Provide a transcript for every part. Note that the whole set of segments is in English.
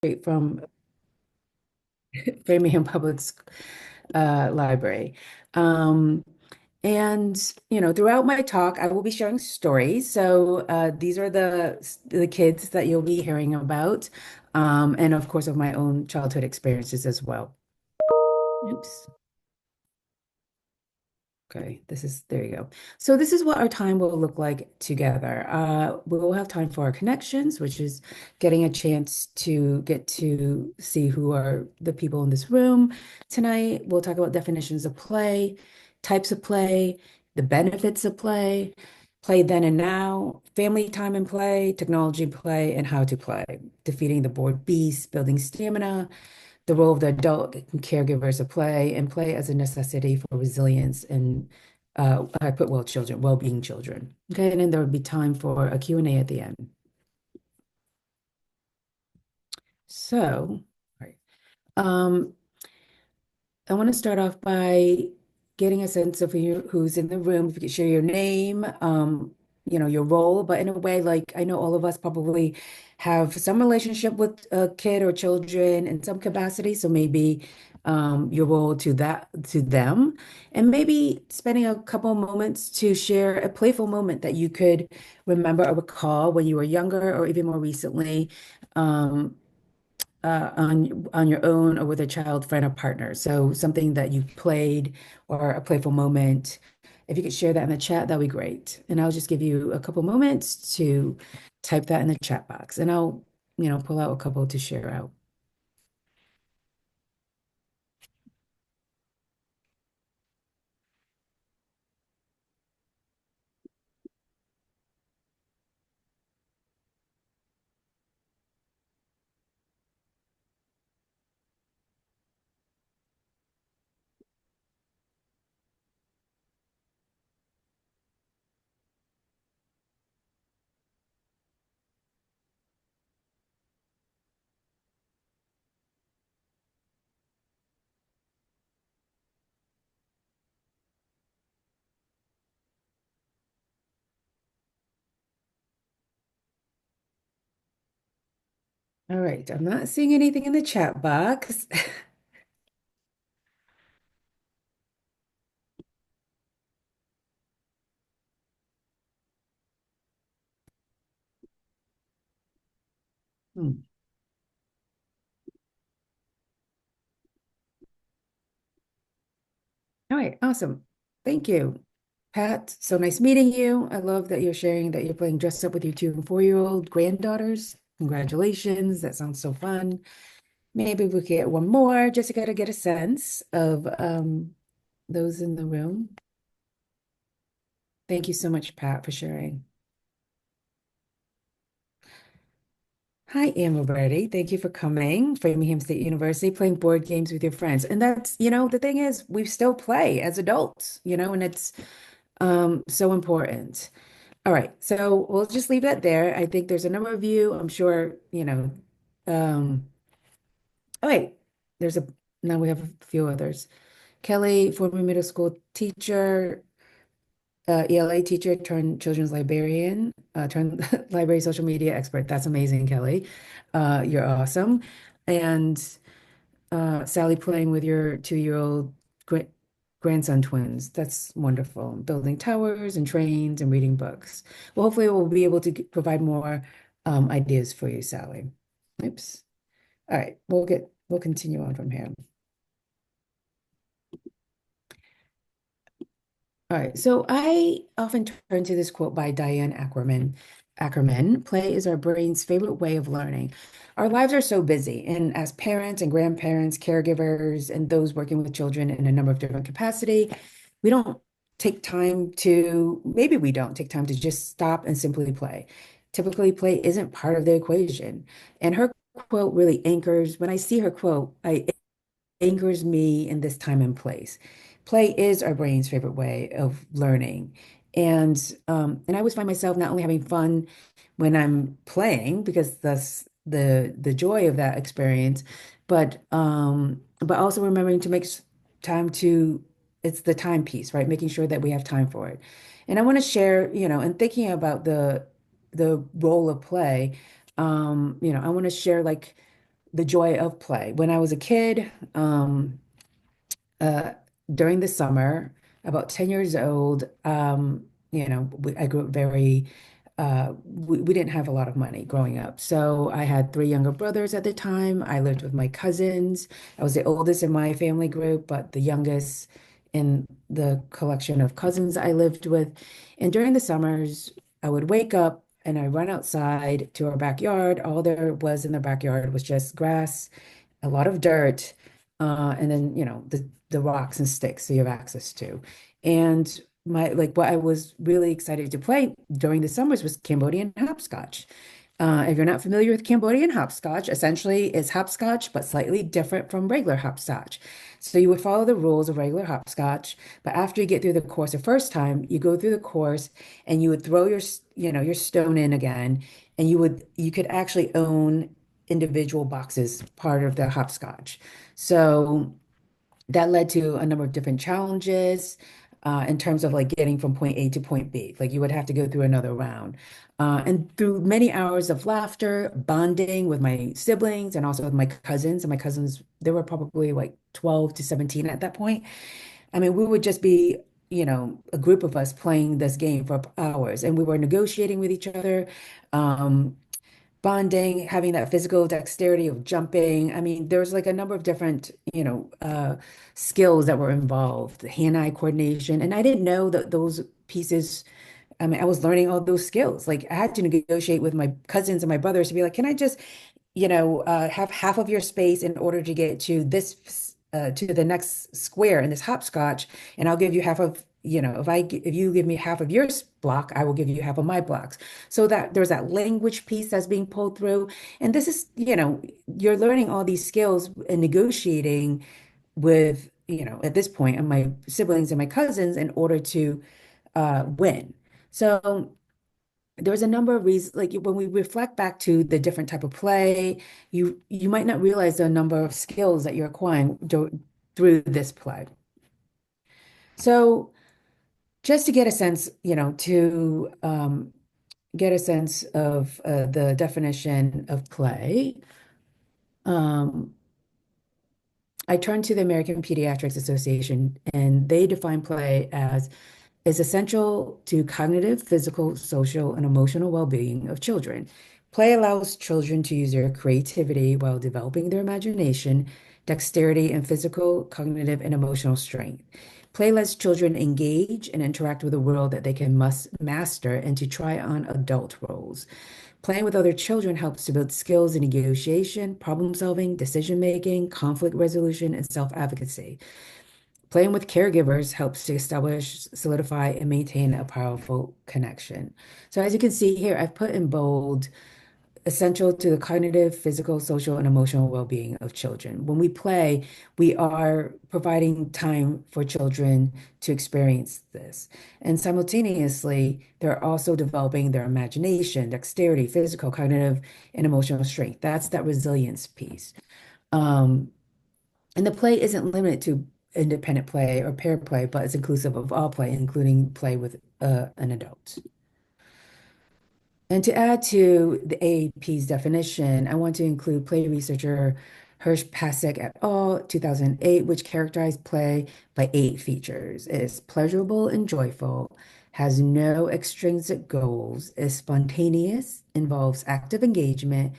straight from Framingham Library. Um, throughout my talk, I will be sharing stories. So these are the kids that you'll be hearing about, and of course, of my own childhood experiences as well. Oops. Okay, there you go. So this is what our time will look like together. We will have time for our connections, which is getting a chance to get to see who are the people in this room. Tonight, we'll talk about definitions of play, types of play, the benefits of play then and now, family time and play, technology play, and how to play, defeating the bored beast, building stamina, the role of the adult caregivers of play and play as a necessity for resilience and I put well-being children. Okay, and then there would be time for a Q&A at the end. So, all right. Um, I want to start off by getting a sense of who's in the room. If you could share your name, your role, but in a way, like I know all of us probably have some relationship with a kid or children in some capacity. So maybe your role to them, and maybe spending a couple moments to share a playful moment that you could remember or recall when you were younger or even more recently. Um, on your own or with a child, friend, or partner. So something that you played or a playful moment. If you could share that in the chat, that'd be great. And I'll just give you a couple moments to type that in the chat box, and I'll, pull out a couple to share out. All right, I'm not seeing anything in the chat box. Hmm. All right, awesome. Thank you, Pat. So nice meeting you. I love that you're sharing that you're playing dress up with your 2 and 4-year-old granddaughters. Congratulations. That sounds so fun. Maybe we could get one more, just to get a sense of those in the room. Thank you so much, Pat, for sharing. Hi, Anne Roberti. Thank you for coming. Framingham State University, playing board games with your friends. And that's, the thing is, we still play as adults, and it's so important. All right, so we'll just leave that there. I think there's a number of you, I'm sure, oh wait, now we have a few others. Kelly, former middle school teacher, ELA teacher turned children's librarian, turned library social media expert. That's amazing, Kelly. You're awesome. And Sally playing with your 2-year-old grandson twins. That's wonderful. Building towers and trains and reading books. Well, hopefully we'll be able to provide more ideas for you, Sally. Oops. All right, we'll continue on from here. All right, so I often turn to this quote by Diane Ackerman, play is our brain's favorite way of learning. Our lives are so busy, and as parents and grandparents, caregivers, and those working with children in a number of different capacity, we don't maybe we don't take time to just stop and simply play. Typically, play isn't part of the equation. And her quote really when I see her quote, it anchors me in this time and place. Play is our brain's favorite way of learning. And I always find myself not only having fun when I'm playing, because that's the joy of that experience, but also remembering to make time to it's the time piece, right? Making sure that we have time for it. And I want to share, and thinking about the role of play, I want to share like the joy of play. When I was a kid, uh, during the summer, about 10 years old, I grew up we didn't have a lot of money growing up. So I had three younger brothers at the time. I lived with my cousins. I was the oldest in my family group, but the youngest in the collection of cousins I lived with. And during the summers, I would wake up and I run outside to our backyard. All there was in the backyard was just grass, a lot of dirt, and then the rocks and sticks that you have access to. And what I was really excited to play during the summers was Cambodian hopscotch. If you're not familiar with Cambodian hopscotch, essentially it's hopscotch, but slightly different from regular hopscotch. So you would follow the rules of regular hopscotch, but after you get through the course the first time, you go through the course and you would throw your stone in again, and you could actually own individual boxes, part of the hopscotch. So that led to a number of different challenges in terms of like getting from point A to point B. Like you would have to go through another round. And through many hours of laughter, bonding with my siblings and also with my cousins. And my cousins, they were probably like 12 to 17 at that point. I mean, we would just be, a group of us playing this game for hours, and we were negotiating with each other. Um, Bonding, having that physical dexterity of jumping. I mean, there was like a number of different, skills that were involved, hand-eye coordination. And I didn't know that those pieces, I mean, I was learning all those skills. Like I had to negotiate with my cousins and my brothers to be like, can I just have half of your space in order to get to to the next square in this hopscotch, and I'll give you half of, if you give me half of your block, I will give you half of my blocks. So that there's that language piece that's being pulled through. And this is, you're learning all these skills and negotiating with, at this point, and my siblings and my cousins in order to win. So there was a number of reasons, like when we reflect back to the different type of play, you might not realize the number of skills that you're acquiring through this play. So just to get a sense, to get a sense of the definition of play, um, I turned to the American Pediatrics Association, and they define play as is essential to cognitive, physical, social, and emotional well-being of children. Play allows children to use their creativity while developing their imagination, dexterity, and physical, cognitive, and emotional strength. Play lets children engage and interact with a world that they can must master and to try on adult roles. Playing with other children helps to build skills in negotiation, problem solving, decision making, conflict resolution, and self-advocacy. Playing with caregivers helps to establish, solidify, and maintain a powerful connection. So as you can see here, I've put in bold, essential to the cognitive, physical, social, and emotional well-being of children. When we play, we are providing time for children to experience this. And simultaneously, they're also developing their imagination, dexterity, physical, cognitive, and emotional strength. That's that resilience piece. Um, and the play isn't limited to independent play or pair play, but it's inclusive of all play, including play with an adult. And to add to the AAP's definition, I want to include play researcher Hirsch Pasek et al., 2008, which characterized play by 8 features. It is pleasurable and joyful, has no extrinsic goals, is spontaneous, involves active engagement,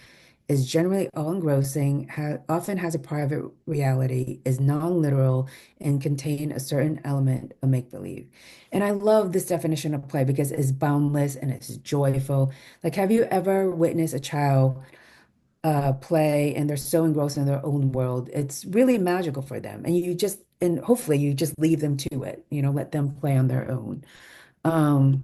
is generally all-engrossing, often has a private reality, is non-literal, and contain a certain element of make-believe. And I love this definition of play because it's boundless and it's joyful. Like, have you ever witnessed a child play and they're so engrossed in their own world? It's really magical for them. And hopefully you just leave them to it, let them play on their own. Um,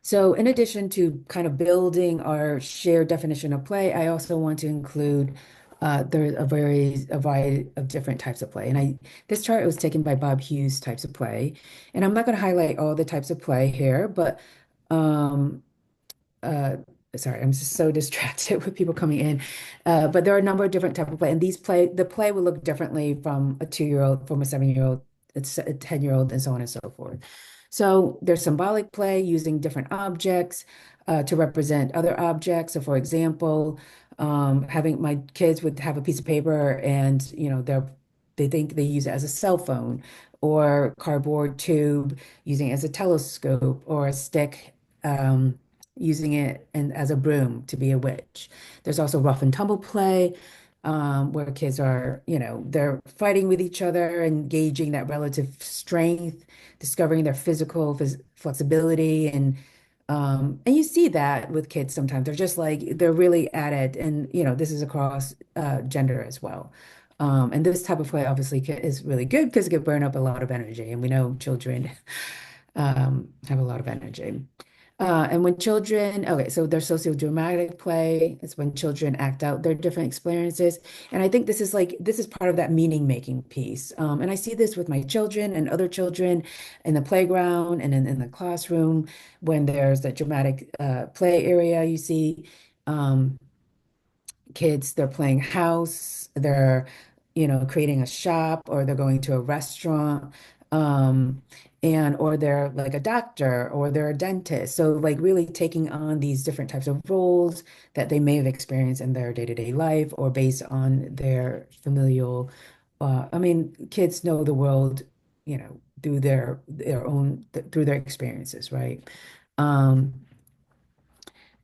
so in addition to kind of building our shared definition of play, I also want to include there's a variety of different types of play. And this chart was taken by Bob Hughes types of play. And I'm not going to highlight all the types of play here, but um, uh, sorry, I'm just so distracted with people coming in. But there are a number of different types of play, and the play will look differently from a 2-year-old, from a 7-year-old, a 10-year-old, and so on and so forth. So there's symbolic play using different objects to represent other objects. So, for example, Having my kids would have a piece of paper and, they think they use it as a cell phone or cardboard tube, using it as a telescope or a stick, using it and as a broom to be a witch. There's also rough and tumble play, where kids are, they're fighting with each other, engaging that relative strength, discovering their physical flexibility, and you see that with kids sometimes. They're just like they're really at it, and this is across gender as well. And this type of play obviously is really good because it can burn up a lot of energy, and we know children have a lot of energy. And when children, okay, so their sociodramatic play is when children act out their different experiences. And I think this is part of that meaning making piece. And I see this with my children and other children in the playground and in the classroom when there's that dramatic play area. You see kids, they're playing house, they're, creating a shop, or they're going to a restaurant, and or they're like a doctor or they're a dentist. So like really taking on these different types of roles that they may have experienced in their day-to-day life or based on their familial, I mean, kids know the world, through their own through their experiences, right? Um,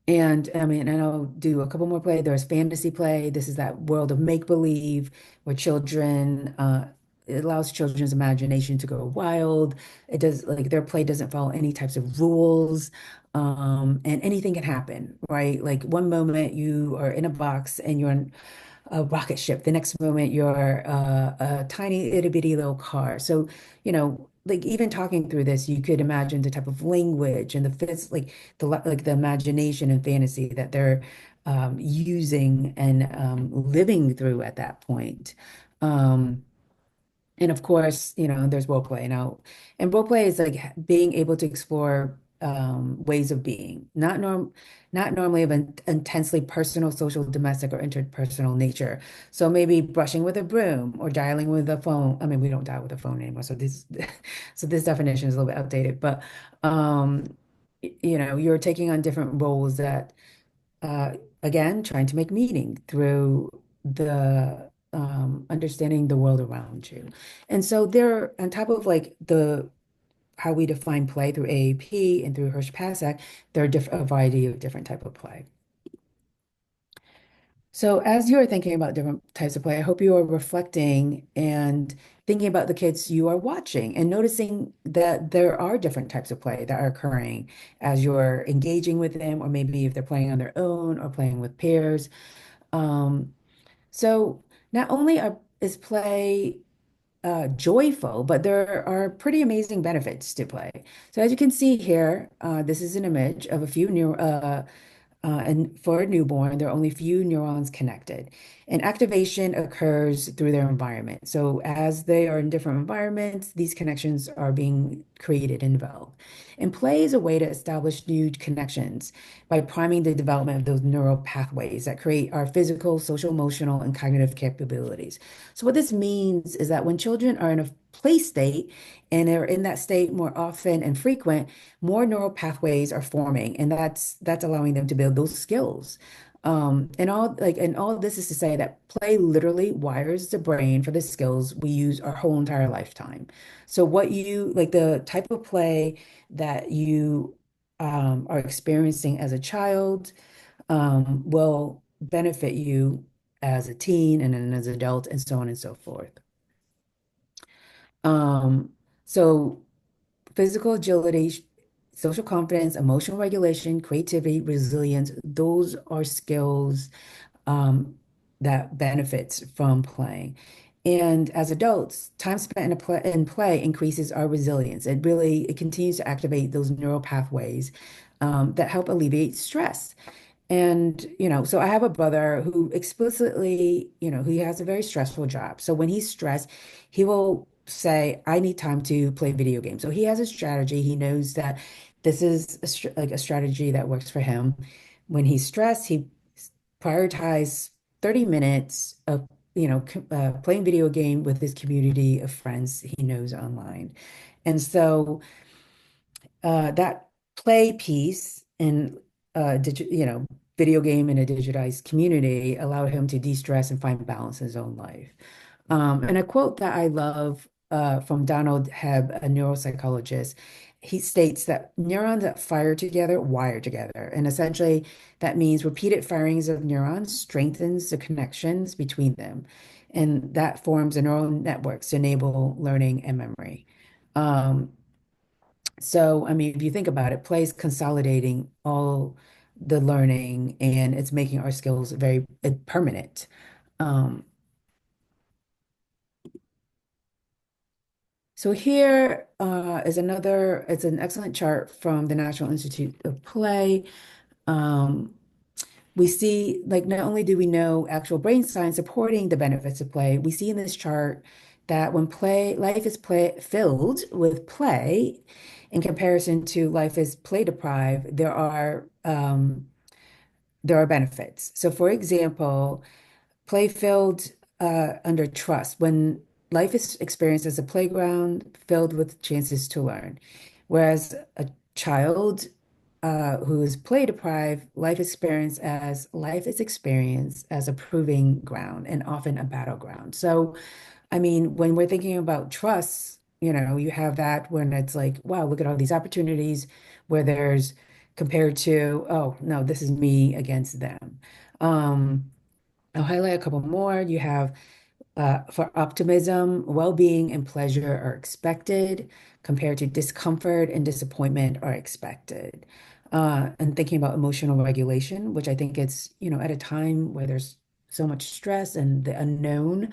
and I mean, and I'll do a couple more play. There's fantasy play. This is that world of make-believe where it allows children's imagination to go wild. It does like their play doesn't follow any types of rules. And anything can happen, right? Like one moment you are in a box and you're in a rocket ship. The next moment you're a tiny itty bitty little car. So, like even talking through this, you could imagine the type of language and like the imagination and fantasy that they're using and living through at that point. Um, and of course, there's role play now. And role play is like being able to explore ways of being, not normally of an intensely personal, social, domestic, or interpersonal nature. So maybe brushing with a broom or dialing with a phone. I mean, we don't dial with a phone anymore, so this so this definition is a little bit outdated. But you're taking on different roles that again, trying to make meaning through the understanding the world around you. And so there, on top of like the how we define play through AAP and through Hirsch-Pasek, there are a variety of different type of play. So as you're thinking about different types of play, I hope you are reflecting and thinking about the kids you are watching and noticing that there are different types of play that are occurring as you're engaging with them, or maybe if they're playing on their own or playing with peers. Um, so not only is play joyful, but there are pretty amazing benefits to play. So as you can see here, this is an image of a few and for a newborn, there are only few neurons connected. And activation occurs through their environment. So as they are in different environments, these connections are being created and developed. And play is a way to establish new connections by priming the development of those neural pathways that create our physical, social, emotional, and cognitive capabilities. So what this means is that when children are in a play state and they're in that state more often and frequent, more neural pathways are forming, and that's allowing them to build those skills. And all of this is to say that play literally wires the brain for the skills we use our whole entire lifetime. So what you like the type of play that you are experiencing as a child will benefit you as a teen and then as an adult and so on and so forth. Um, so physical agility, social confidence, emotional regulation, creativity, resilience, those are skills that benefits from playing. And as adults, time spent in play increases our resilience. It continues to activate those neural pathways that help alleviate stress. And, so I have a brother who explicitly, he has a very stressful job. So when he's stressed, he will say, I need time to play video games. So he has a strategy. He knows that this is like a strategy that works for him. When he's stressed, he prioritizes 30 minutes of, playing video game with his community of friends he knows online. And so that play piece and video game in a digitized community allowed him to de-stress and find balance in his own life. And a quote that I love from Donald Hebb, a neuropsychologist, he states that neurons that fire together wire together. And essentially, that means repeated firings of neurons strengthens the connections between them. And that forms a neural networks to enable learning and memory. Um, so, I mean, if you think about it, play is consolidating all the learning and it's making our skills very permanent. Um, So here is another, it's an excellent chart from the National Institute of Play. Um, we see, like, not only do we know actual brain science supporting the benefits of play, we see in this chart that when life is play filled with play in comparison to life is play deprived, there are benefits. So for example, play filled under trust, when life is experienced as a playground filled with chances to learn. Whereas a child who is play deprived, life is experienced as a proving ground and often a battleground. So, I mean, when we're thinking about trust, you have that when it's like, wow, look at all these opportunities where there's compared to, oh, no, this is me against them. Um, I'll highlight a couple more. You have for optimism, well-being and pleasure are expected compared to discomfort and disappointment are expected. And thinking about emotional regulation, which I think it's, at a time where there's so much stress and the unknown,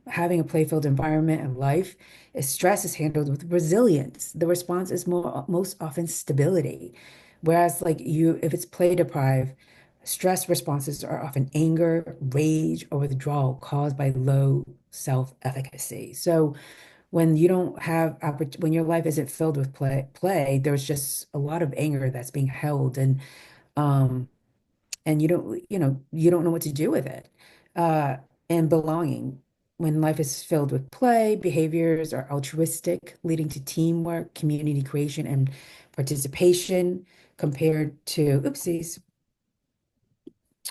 having a play-filled environment and life, stress is handled with resilience. The response is most often stability. Whereas like if it's play deprived, stress responses are often anger, rage, or withdrawal caused by low self-efficacy. So when you don't have when your life isn't filled with play, there's just a lot of anger that's being held um and you don't know what to do with it. Uh, and belonging. When life is filled with play, behaviors are altruistic, leading to teamwork, community creation, and participation compared to, oopsies,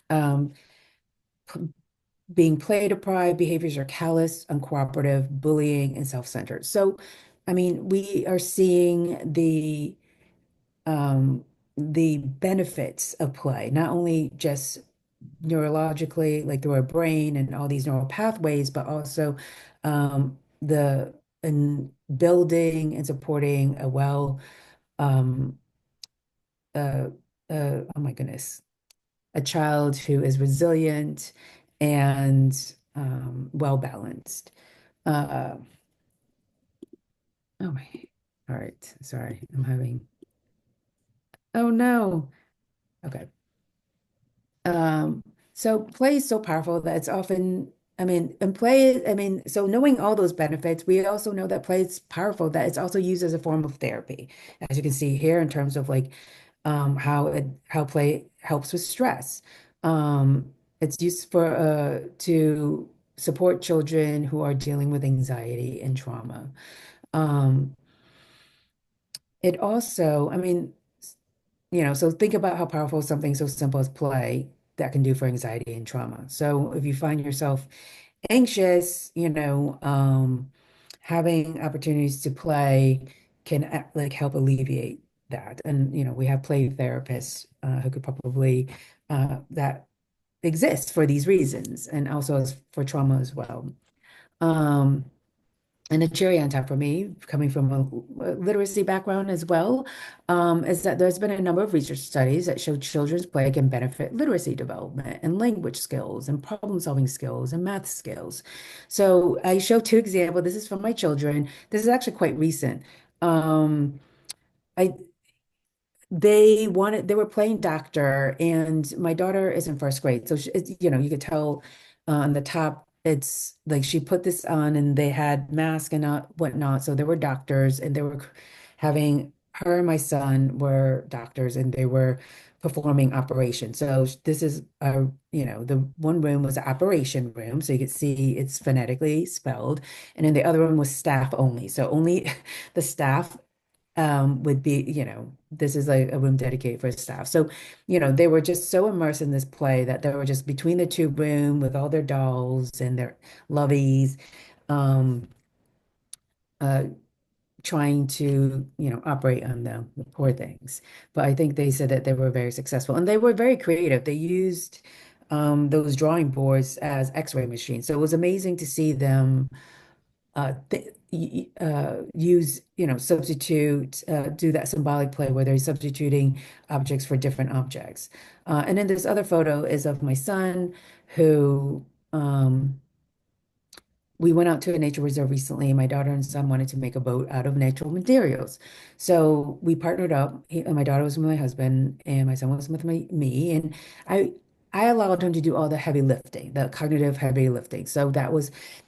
um, being play deprived, behaviors are callous, uncooperative, bullying, and self-centered. So, I mean, we are seeing the benefits of play, not only just neurologically, like through our brain and all these neural pathways, but also the in building and supporting a um, uh, oh my goodness, a child who is resilient and well balanced. Uh, oh my, all right, sorry, I'm having, oh no, okay. So play is so powerful that it's often, I mean, and play, I mean, so knowing all those benefits, we also know that play is powerful, that it's also used as a form of therapy, as you can see here in terms of like how play helps with stress. It's used for to support children who are dealing with anxiety and trauma. Um, it also, I mean, so think about how powerful something so simple as play that can do for anxiety and trauma. So if you find yourself anxious, having opportunities to play can like help alleviate that. And we have play therapists who could probably that exist for these reasons, and also for trauma as well. Um, and a cherry on top for me, coming from a literacy background as well, is that there's been a number of research studies that show children's play can benefit literacy development and language skills and problem-solving skills and math skills. So I show two examples. This is from my children. This is actually quite recent. I they were playing doctor, and my daughter is in first grade. So you could tell on the top, it's like she put this on and they had masks and whatnot. So there were doctors and they were having her and my son were doctors and they were performing operations. So this is the one room was an operation room. So you could see it's phonetically spelled. And then the other room was staff only. So only the staff would be, this is like a room dedicated for staff. So, they were just so immersed in this play that they were just between the two room with all their dolls and their loveys, um, uh, trying to, operate on them, the poor things. But I think they said that they were very successful and they were very creative. They used those drawing boards as X-ray machines. So it was amazing to see them use, substitute, do that symbolic play where they're substituting objects for different objects. And then this other photo is of my son who we went out to a nature reserve recently. My daughter and son wanted to make a boat out of natural materials. So we partnered up. My daughter was with my husband, and my son was with me. And I, I allowed him to do all the heavy lifting, the cognitive heavy lifting. So that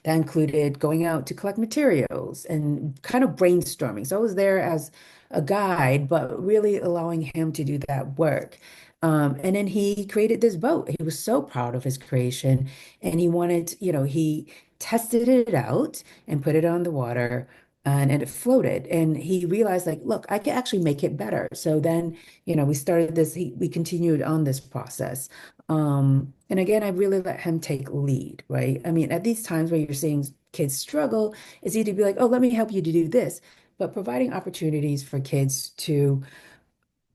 included going out to collect materials and kind of brainstorming. So I was there as a guide, but really allowing him to do that work. And then he created this boat. He was so proud of his creation, and he wanted, he tested it out and put it on the water and it floated. And he realized like, look, I can actually make it better. So then, we started this, we continued on this process. And again, I really let him take lead, right? I mean, at these times where you're seeing kids struggle, it's easy to be like, oh, let me help you to do this. But providing opportunities for kids to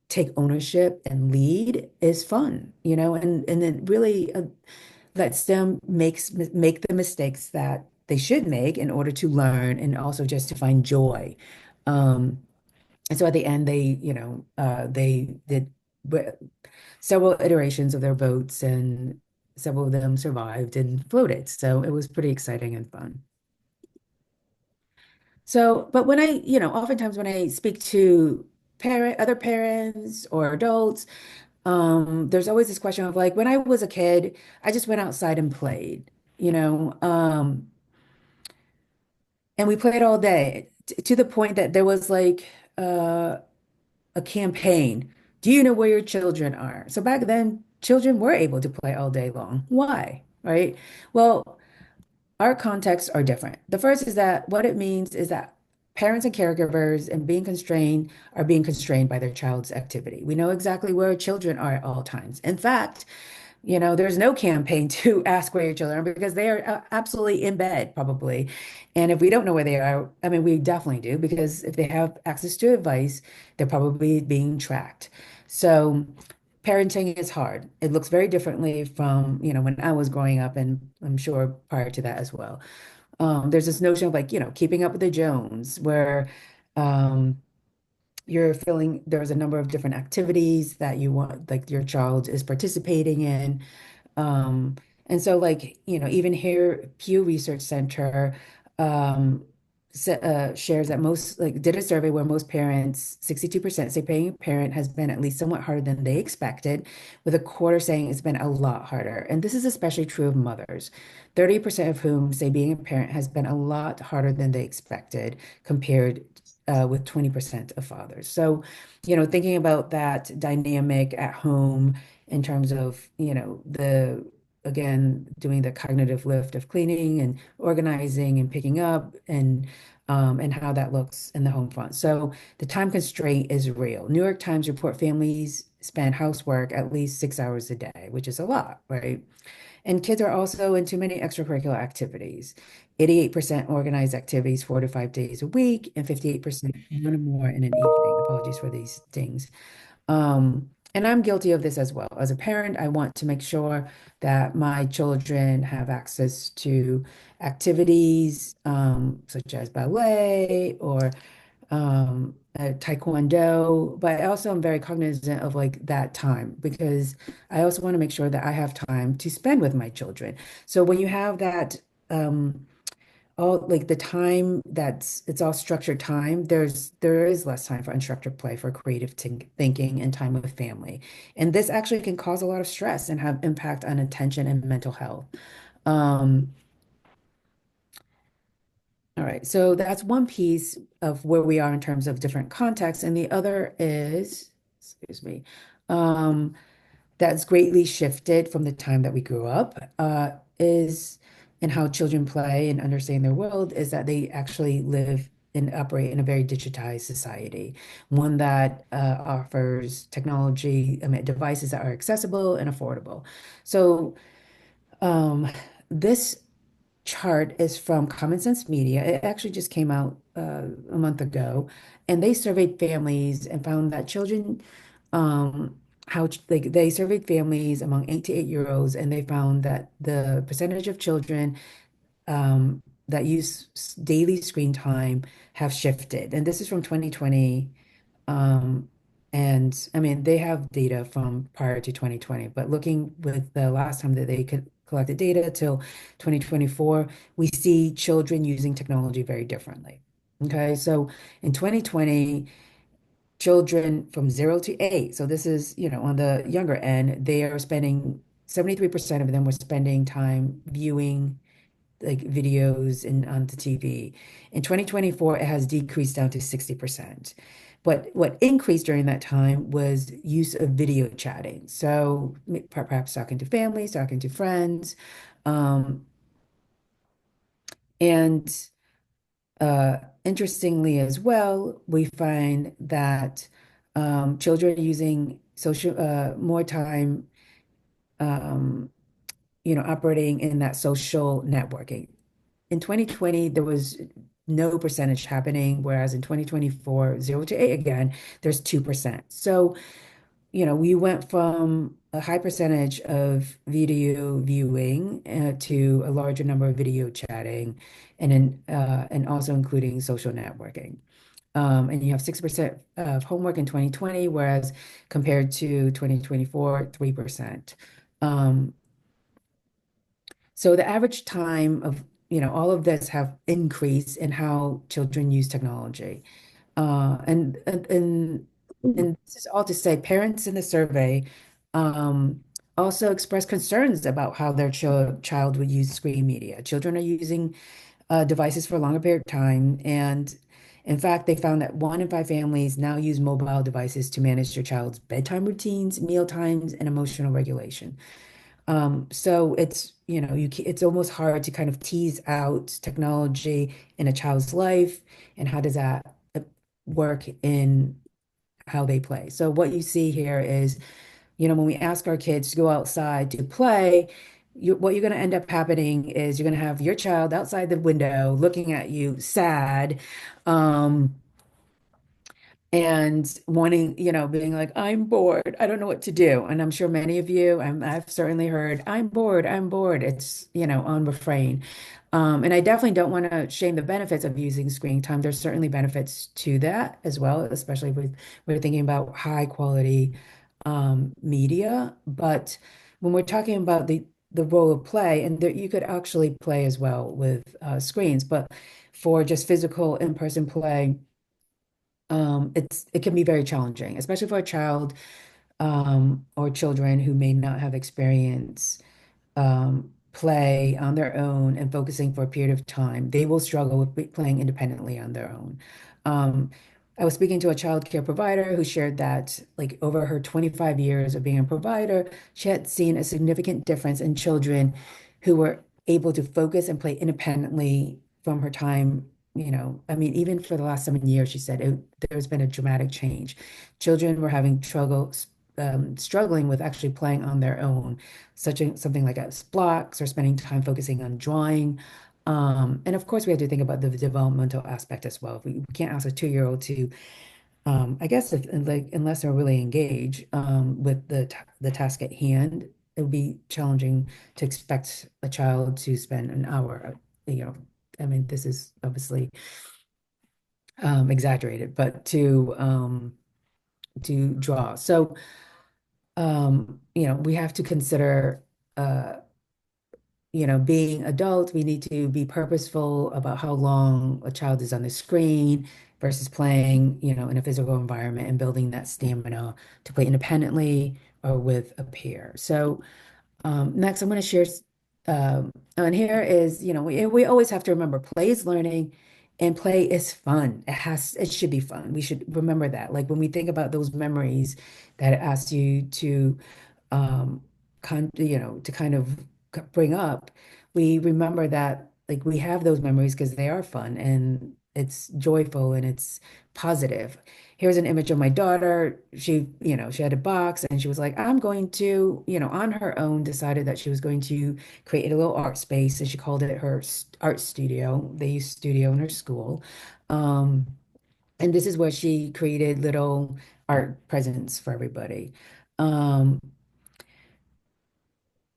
take ownership and lead is fun, and then really lets them make the mistakes that they should make in order to learn and also just to find joy. Um, and so at the end, they did w- several iterations of their boats, and several of them survived and floated. So it was pretty exciting and fun. So, but oftentimes when I speak to other parents or adults, there's always this question of like, when I was a kid, I just went outside and played, you know, um, and we played all day to the point that there was like uh, a campaign. Do you know where your children are? So back then, children were able to play all day long. Why? Right? Well, our contexts are different. The first is that what it means is that parents and caregivers and being constrained are being constrained by their child's activity. We know exactly where children are at all times. In fact, there's no campaign to ask where your children are because they are absolutely in bed, probably. And if we don't know where they are, I mean, we definitely do because if they have access to advice, they're probably being tracked. So parenting is hard. It looks very differently from, when I was growing up, and I'm sure prior to that as well. There's this notion of like, keeping up with the Jones, where um, you're feeling there's a number of different activities that you want, like your child is participating in. Um, and so like, even here, Pew Research Center shares that most, like, did a survey where most parents, 62% say being a parent has been at least somewhat harder than they expected, with a quarter saying it's been a lot harder. And this is especially true of mothers, 30% of whom say being a parent has been a lot harder than they expected, compared with 20% of fathers. So, thinking about that dynamic at home in terms of, again, doing the cognitive lift of cleaning and organizing and picking up, and how that looks in the home front. So the time constraint is real. New York Times report families spend housework at least 6 hours a day, which is a lot, right? And kids are also in too many extracurricular activities. 88% organized activities 4 to 5 days a week, and 58% one or more in an evening. Apologies for these things. And I'm guilty of this as well. As a parent, I want to make sure that my children have access to activities such as ballet or taekwondo, but I also am very cognizant of like that time because I also want to make sure that I have time to spend with my children. So when you have that, all like the time it's all structured time, there is less time for unstructured play, for creative thinking and time with family. And this actually can cause a lot of stress and have impact on attention and mental health. Um, all right, so that's one piece of where we are in terms of different contexts, and the other is, excuse me, um, that's greatly shifted from the time that we grew up, is in how children play and understand their world, is that they actually live and operate in a very digitized society, one that offers technology, I mean, devices that are accessible and affordable. So um, this chart is from Common Sense Media. It actually just came out a month ago, and they surveyed families and found that children, they surveyed families among 8 to 8 year olds, and they found that the percentage of children that use daily screen time have shifted. And this is from 2020. Um, and I mean, they have data from prior to 2020, but looking with the last time that they could collected data till 2024, we see children using technology very differently. Okay, so in 2020, children from 0 to 8, so this is, on the younger end, they are spending 73% of them were spending time viewing like videos in on the TV. In 2024, it has decreased down to 60%. But what increased during that time was use of video chatting. So perhaps talking to families, talking to friends. Um, and Interestingly as well, we find that children are using social more time um, operating in that social networking. In 2020, there was no percentage happening, whereas in 2024, 0 to 8 again, there's 2%. So, we went from a high percentage of video viewing to a larger number of video chatting and also including social networking. And you have 6% of homework in 2020, whereas compared to 2024, 3%. Um, so the average time of, all of this have increased in how children use technology. Uh, and, and, and, and this is all to say parents in the survey um, also expressed concerns about how their child would use screen media. Children are using devices for a longer period of time. And in fact, they found that 1 in 5 families now use mobile devices to manage their child's bedtime routines, meal times, and emotional regulation. So it's almost hard to kind of tease out technology in a child's life and how does that work in how they play. So what you see here is, when we ask our kids to go outside to play, what you're going to end up happening is you're going to have your child outside the window looking at you sad. Um, and wanting, being like, I'm bored. I don't know what to do. And I'm sure many of you, I've certainly heard, I'm bored. I'm bored. It's, on refrain. And I definitely don't want to shame the benefits of using screen time. There's certainly benefits to that as well, especially with we're thinking about high quality media. But when we're talking about the role of play, and there, you could actually play as well with screens, but for just physical in-person play, it can be very challenging, especially for a child or children who may not have experience play on their own and focusing for a period of time. They will struggle with playing independently on their own. Um, I was speaking to a child care provider who shared that, like, over her 25 years of being a provider, she had seen a significant difference in children who were able to focus and play independently from her time. I mean, even for the last 7 years, she said there's been a dramatic change. Children were having struggling with actually playing on their own, something like as blocks or spending time focusing on drawing. And of course, we have to think about the developmental aspect as well. We can't ask a 2 year old to, I guess, like unless they're really engaged with the task at hand, it would be challenging to expect a child to spend an hour. You know, I mean, this is obviously exaggerated, but to draw. So, we have to consider. Being adults, we need to be purposeful about how long a child is on the screen versus playing, in a physical environment and building that stamina to play independently or with a peer. So, next, I'm going to share, and here is, we always have to remember play is learning and play is fun. It should be fun. We should remember that. Like when we think about those memories that it asks you to, um, to kind of bring up, we remember that like we have those memories because they are fun it's joyful and it's positive. Here's an image of my daughter. She had a box and she was like, I'm going to, on her own decided that she was going to create a little art space and she called it her art studio. They use studio in her school. Um, and this is where she created little art presents for everybody. Um,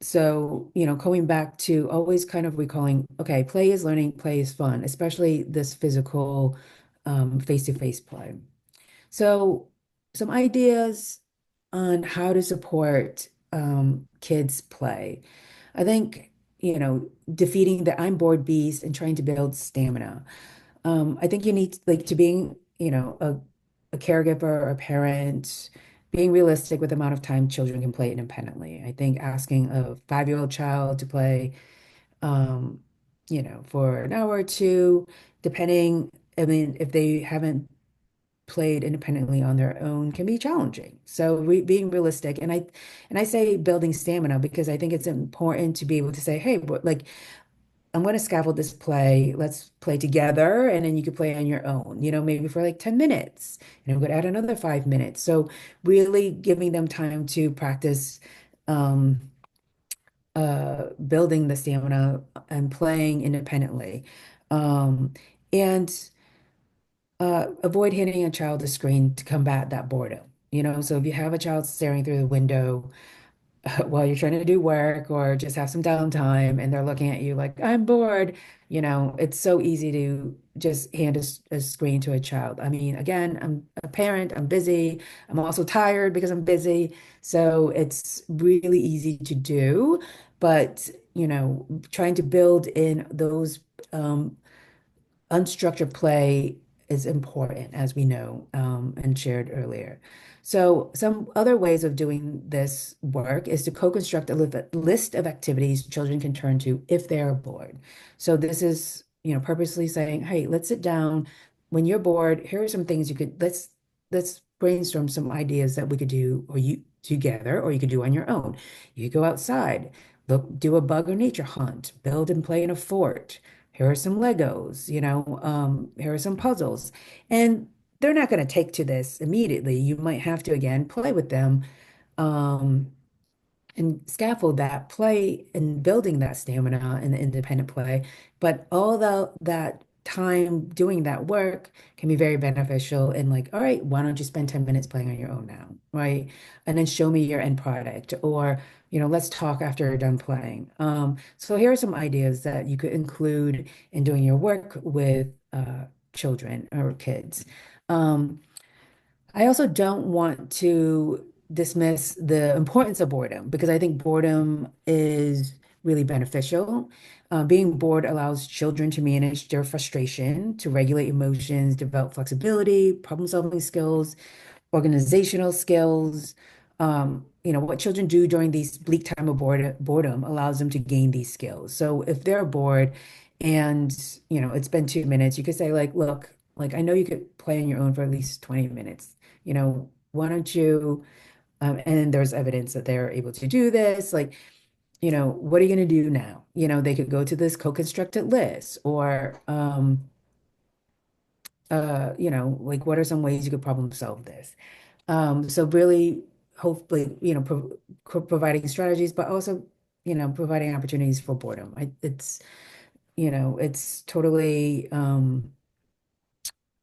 so, going back to always kind of recalling, okay, play is learning, play is fun, especially this physical, face-to-face play. So, some ideas on how to support kids' play. I think, defeating the I'm bored beast and trying to build stamina. I think you need like to being, a caregiver or a parent, being realistic with the amount of time children can play independently. I think asking a 5-year-old child to play, um, for an hour or two, depending, I mean, if they haven't played independently on their own can be challenging. So being realistic, and I say building stamina because I think it's important to be able to say, hey, like I'm going to scaffold this play. Let's play together. And then you could play on your own, maybe for like 10 minutes. And I'm going to add another 5 minutes. So really giving them time to practice um, building the stamina and playing independently. Um, and avoid handing a child a screen to combat that boredom. So if you have a child staring through the window, while you're trying to do work or just have some downtime and they're looking at you like, I'm bored, it's so easy to just hand a screen to a child. I mean, again, I'm a parent, I'm busy, I'm also tired because I'm busy. So it's really easy to do. But, trying to build in those unstructured play is important, as we know, and shared earlier. So, some other ways of doing this work is to co-construct a list of activities children can turn to if they're bored. So, this is, purposely saying, "Hey, let's sit down. When you're bored, here are some things you could let's brainstorm some ideas that we could do, or you together, or you could do on your own. You could go outside, do a bug or nature hunt, build and play in a fort." Here are some Legos, here are some puzzles. And they're not going to take to this immediately. You might have to, again, play with them um, and scaffold that play and building that stamina and the independent play. But all that time doing that work can be very beneficial in like, all right, why don't you spend 10 minutes playing on your own now, right? And then show me your end product or, let's talk after you're done playing. So here are some ideas that you could include in doing your work with children or kids. Um, I also don't want to dismiss the importance of boredom because I think boredom is really beneficial. Being bored allows children to manage their frustration, to regulate emotions, develop flexibility, problem-solving skills, organizational skills. What children do during these bleak time of boredom allows them to gain these skills. So if they're bored and, it's been 2 minutes, you could say like, look, like I know you could play on your own for at least 20 minutes. Why don't you, and there's evidence that they're able to do this. Like, what are you going to do now? They could go to this co-constructed list or, like what are some ways you could problem solve this? So really, hopefully, providing strategies, but also, providing opportunities for boredom. It's totally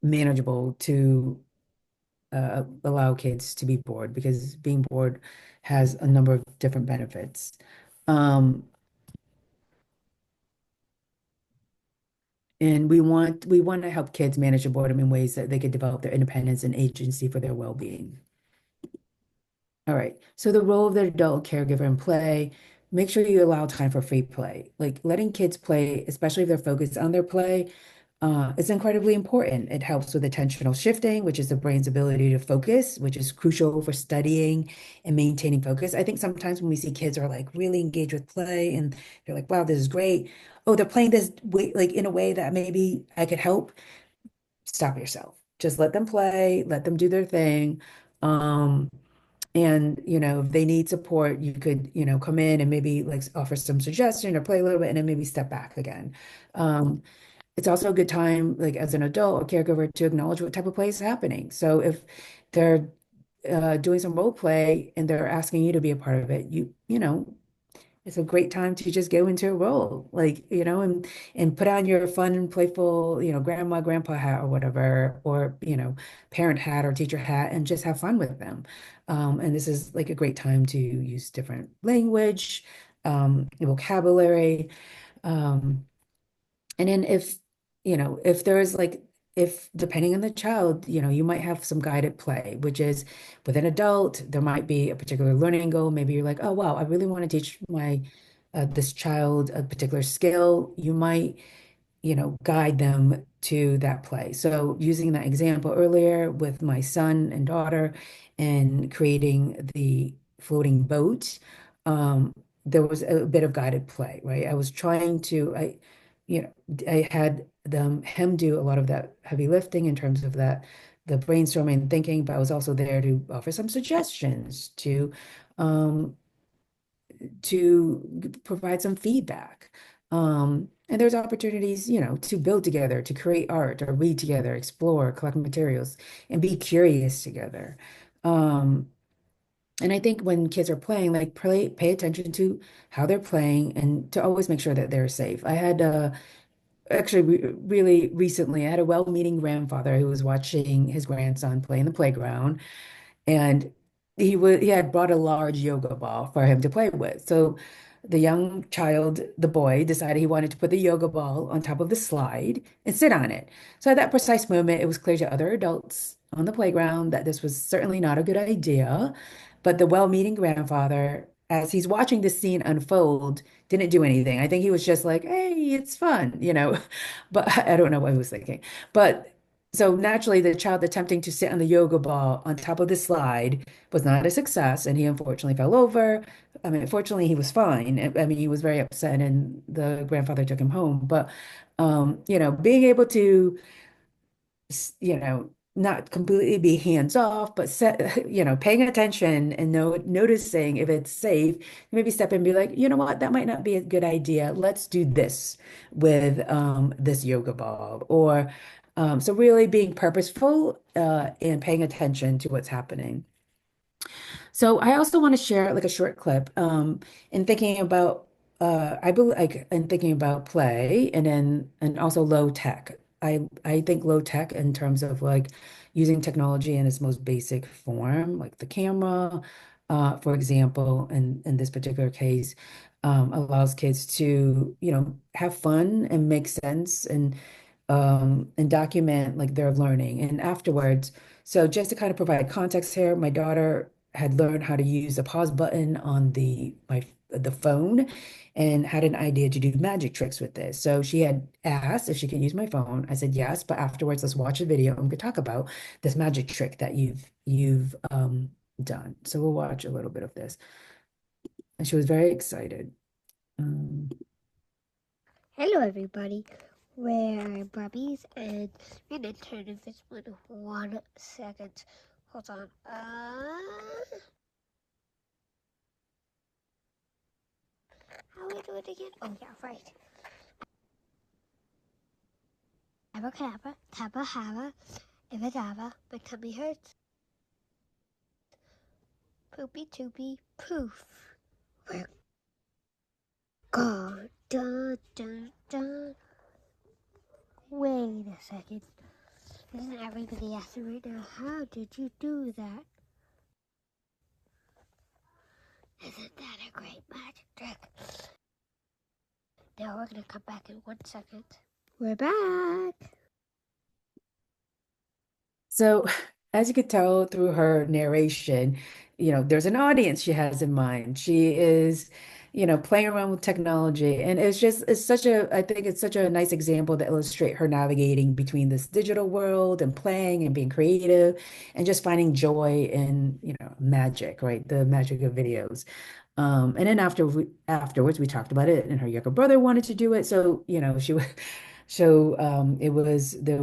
manageable to allow kids to be bored because being bored has a number of different benefits. Um, and we want to help kids manage their boredom in ways that they could develop their independence and agency for their well-being. All right. So the role of the adult caregiver in play, make sure you allow time for free play. Like letting kids play, especially if they're focused on their play, is incredibly important. It helps with attentional shifting, which is the brain's ability to focus, which is crucial for studying and maintaining focus. I think sometimes when we see kids are like really engaged with play and they're like, wow, this is great. Oh, they're playing this way, like in a way that maybe I could help. Stop yourself. Just let them play, let them do their thing. Um, and, if they need support, you could, come in and maybe like offer some suggestion or play a little bit and then maybe step back again. Um, it's also a good time, like as an adult or caregiver, to acknowledge what type of play is happening. So if they're doing some role play and they're asking you to be a part of it, you know, it's a great time to just go into a role, like, and put on your fun and playful, grandma, grandpa hat or whatever, or, parent hat or teacher hat and just have fun with them. And this is like a great time to use different language, vocabulary. Um, and then if there's like, if depending on the child, you might have some guided play, which is with an adult, there might be a particular learning goal. Maybe you're like, oh, wow, I really want to teach this child a particular skill. You might guide them to that play. So using that example earlier with my son and daughter and creating the floating boat, there was a bit of guided play, right? I was trying to, you know, I had him do a lot of that heavy lifting in terms of the brainstorming and thinking, but I was also there to offer some suggestions um, to provide some feedback. And there's opportunities, to build together, to create art, or read together, explore, collect materials, and be curious together. Um, and I think when kids are playing, like pay attention to how they're playing and to always make sure that they're safe. I had actually really recently, I had a well-meaning grandfather who was watching his grandson play in the playground, and he had brought a large yoga ball for him to play with. So the young child, the boy, decided he wanted to put the yoga ball on top of the slide and sit on it. So at that precise moment, it was clear to other adults on the playground that this was certainly not a good idea. But the well-meaning grandfather, as he's watching this scene unfold, didn't do anything. I think he was just like, "Hey, it's fun." But I don't know what he was thinking. But so naturally, the child attempting to sit on the yoga ball on top of the slide was not a success, and he unfortunately fell over. I mean, fortunately, he was fine. I mean, he was very upset, and the grandfather took him home. But being able to, not completely be hands off, but paying attention and noticing if it's safe, maybe step in and be like, you know what, that might not be a good idea. Let's do this with this yoga ball. Or so really being purposeful and paying attention to what's happening. So I also want to share like a short clip in thinking about I believe like in thinking about play and also low tech. I think low tech in terms of like using technology in its most basic form, like the camera, for example, in this particular case, allows kids to, have fun and make sense and document like their learning. And afterwards, so just to kind of provide context here, my daughter had learned how to use the pause button on the phone and had an idea to do magic tricks with this. So she had asked if she could use my phone. I said yes, but afterwards let's watch a video and we could talk about this magic trick that you've done. So we'll watch a little bit of this. And she was very excited. Um, Hello, everybody. We're Barbies, and I'm gonna turn invisible in 1 second. Hold on. How do we do it again? Oh yeah, right. Abracadabra, tabba haba, ibadaba, my tummy hurts. Poopy toopy poof. We're gone. Dun dun dun. Wait a second. Isn't everybody asking right now? How did you do that? Isn't that a great magic trick? Now we're gonna come back in 1 second. We're back. So, as you could tell through her narration, there's an audience she has in mind. She is, playing around with technology. And I think it's such a nice example to illustrate her navigating between this digital world and playing and being creative and just finding joy in, magic, right? The magic of videos. And then afterwards, we talked about it, and her younger brother wanted to do it. So, there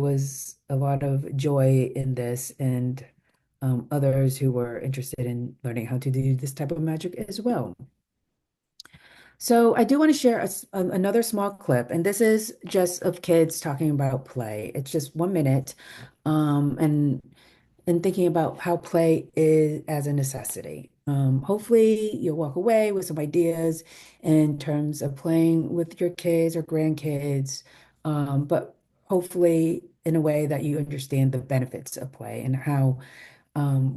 was a lot of joy in this, and others who were interested in learning how to do this type of magic as well. So I do want to share another small clip, and this is just of kids talking about play. It's just 1 minute, and thinking about how play is as a necessity. Hopefully, you'll walk away with some ideas in terms of playing with your kids or grandkids, but hopefully in a way that you understand the benefits of play and how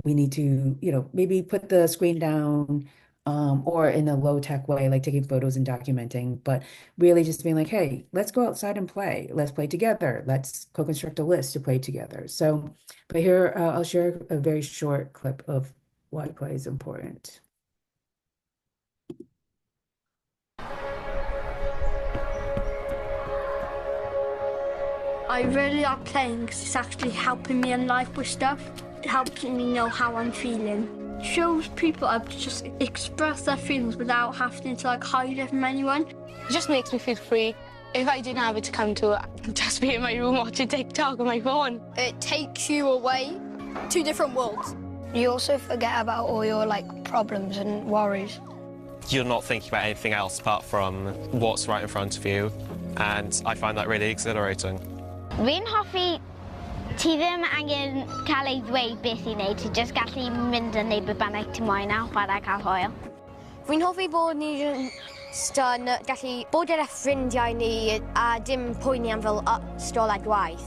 we need to, maybe put the screen down, or in a low tech way, like taking photos and documenting, but really just being like, hey, let's go outside and play. Let's play together. Let's co-construct a list to play together. So, but here, I'll share a very short clip of why play is important. I really like playing because it's actually helping me in life with stuff. It helps me know how I'm feeling. It shows people how to just express their feelings without having to hide it from anyone. It just makes me feel free. If I didn't have it to come to, I'd just be in my room watching TikTok on my phone. It takes you away to different worlds. You also forget about all your problems and worries. You're not thinking about anything else apart from what's right in front of you, and I find that really exhilarating. Fi'n hoffi ti ddim angen cael ei ddweud beth i wneud, ti jyst gallu mynd yn neud beth bynnag ti moyn a chwarae cael hwyl. Fi'n hoffi bod ni jyst yn gallu bod gyda ffrindiau ni a dim poeni am fel ystol a gwaith.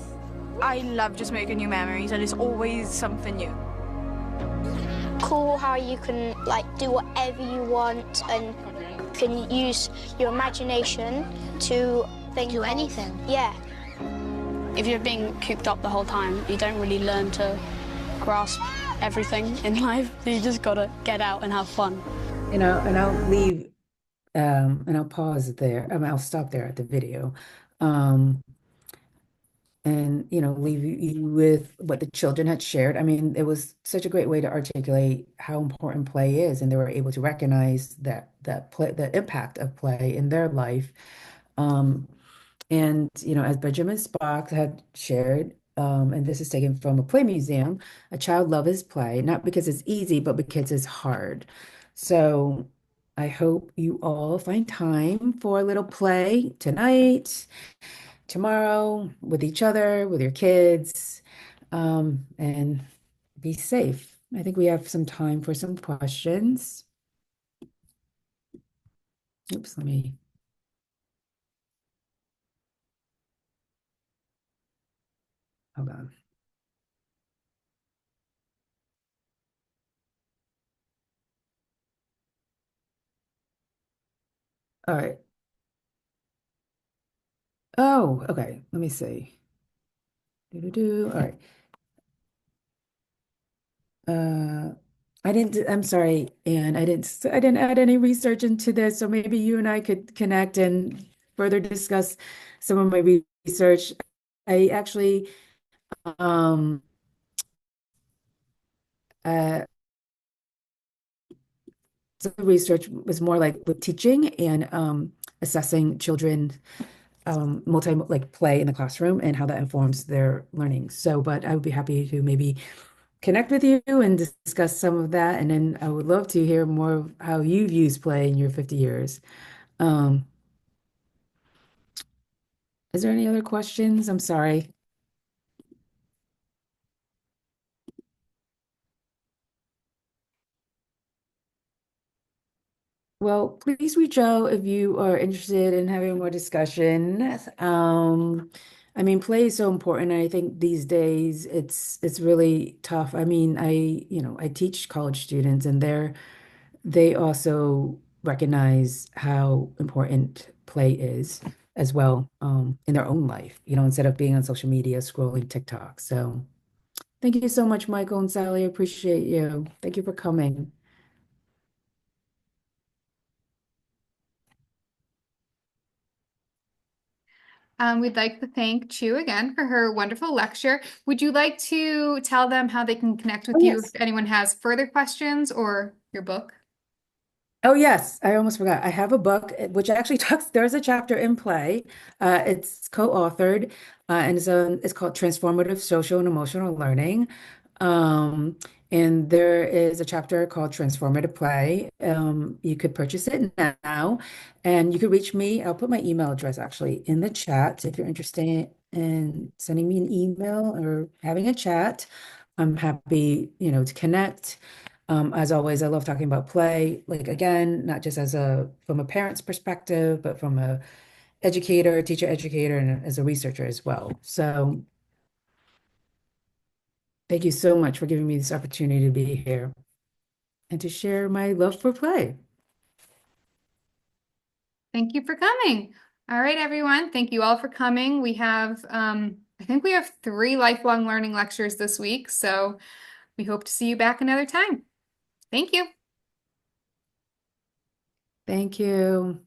I love just making new memories and it's always something new. Cool how you can do whatever you want and can use your imagination to think Do of anything. Yeah. If you're being cooped up the whole time, you don't really learn to grasp everything in life. You just gotta get out and have fun. And I'll leave, and I'll pause there. I'll stop there at the video. Um, and leave you with what the children had shared. I mean, it was such a great way to articulate how important play is, and they were able to recognize that play, the impact of play in their life. Um, and as Benjamin Spock had shared, and this is taken from a play museum, a child loves his play, not because it's easy, but because it's hard. So I hope you all find time for a little play tonight, tomorrow, with each other, with your kids, and be safe. I think we have some time for some questions. Oops, hold on. All right. Oh, okay. Let me see. All right. Uh, I'm sorry, and I didn't add any research into this, so maybe you and I could connect and further discuss some of my research. I actually, um, uh, some of the research was more like with teaching and assessing children multi play in the classroom and how that informs their learning. So, but I would be happy to maybe connect with you and discuss some of that. And then I would love to hear more of how you've used play in your 50 years. Um, is there any other questions? I'm sorry. Well, please reach out if you are interested in having more discussion. I mean, play is so important. And I think these days it's really tough. I mean, I teach college students and they also recognize how important play is as well, in their own life, instead of being on social media scrolling TikTok. So thank you so much, Michael and Sally. I appreciate you. Thank you for coming. We'd like to thank Chu again for her wonderful lecture. Would you like to tell them how they can connect with Oh, you yes. if anyone has further questions or your book? Oh, yes. I almost forgot. I have a book which actually there's a chapter in play. It's co-authored, and it's called Transformative Social and Emotional Learning. Um, And there is a chapter called Transformative Play. You could purchase it now, and you could reach me. I'll put my email address actually in the chat if you're interested in sending me an email or having a chat. I'm happy, to connect. As always, I love talking about play. Like again, not just from a parent's perspective, but from a educator, teacher educator, and as a researcher as well. So thank you so much for giving me this opportunity to be here and to share my love for play. Thank you for coming. All right, everyone. Thank you all for coming. We have, I think we have 3 lifelong learning lectures this week, so we hope to see you back another time. Thank you. Thank you.